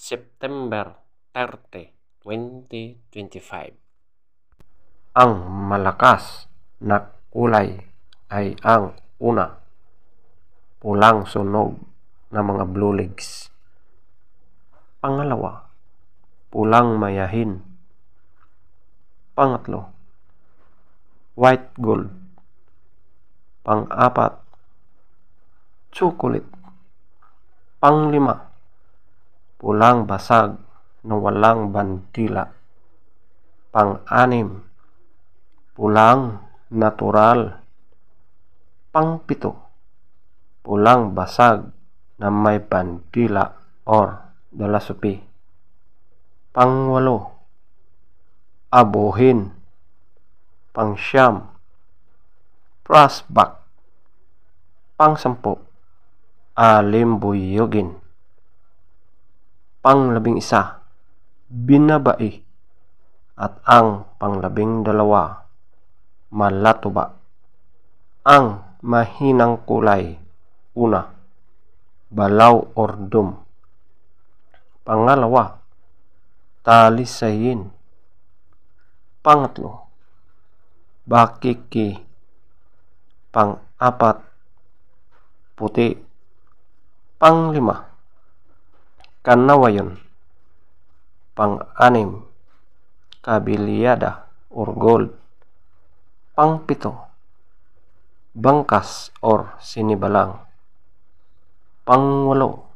September 30, 2025. Ang malakas na kulay ay ang una, pulang sunog na mga blue legs. Pangalawa, pulang mayahin. Pangatlo, white gold. Pang-apat, chocolate. Panglima, pulang basag na walang bandila. Pang-anim, pulang natural. Pang-pito, pulang basag na may bandila or dalasupi. Pang-walo, abuhin. Pang-siyam, frostback. Pang-sampu, alimbuyugin. Pang-11, binabai. At ang pang-12, malatuba. Ang mahinang kulay, una, balaw or dum. Pangalawa, talisayin. Pangatlo, bakiki. Pang-apat, puti. Panglima, kanawayon. Pang-anim, kabilyada or gold. Pang-pito, bangkas or sinibalang. Pang-walo,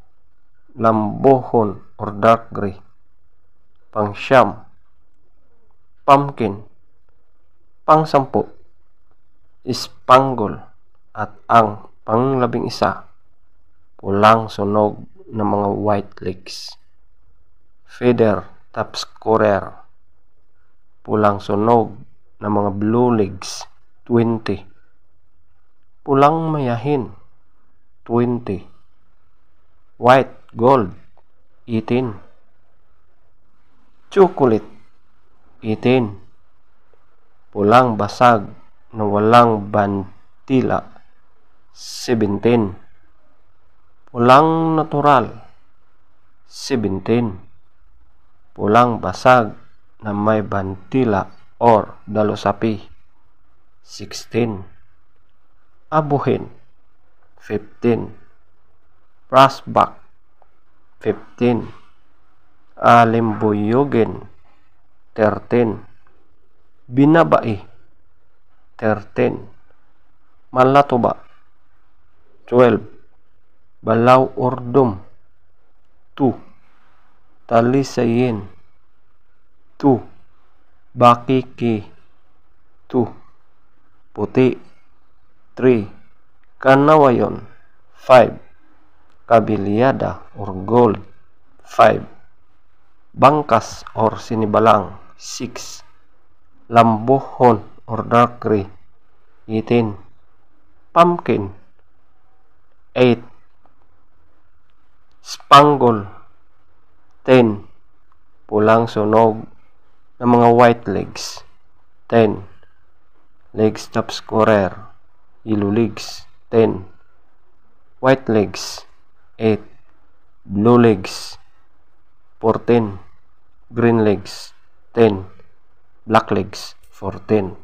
lambohon or dark gray. Pang-siyam, pumpkin. Pang-sampu, spangle. At ang pang-11, pulang sunog ng mga white legs. Feather top scorer, pulang sunog ng mga blue legs, 20. Pulang mayahin, 20. White gold, 18. Chocolate, 18. Pulang basag na walang bandila, 17. Pulang natural, 17. Pulang basag na may bandila or dalusapi, 16. Abuhin, 15. Frostback, 15. Alimbuyugin, 13. Binabai, 13. Malatuba, 12. Balaw or dum, 2. Talisayin, 2. Bakiki, 2. Puti, 3. Kanawayon, 5. Kabilyada or gold, 5. Bangkas or sinibalang, 6. Lambohon or dark gray, 18. Pumpkin, 8. Spangle, 10. Pulang sunog ng mga white legs, 10. Legs top scorer, yellow legs, 10. White legs, 8. Blue legs, 14. Green legs, 10. Black legs, 14.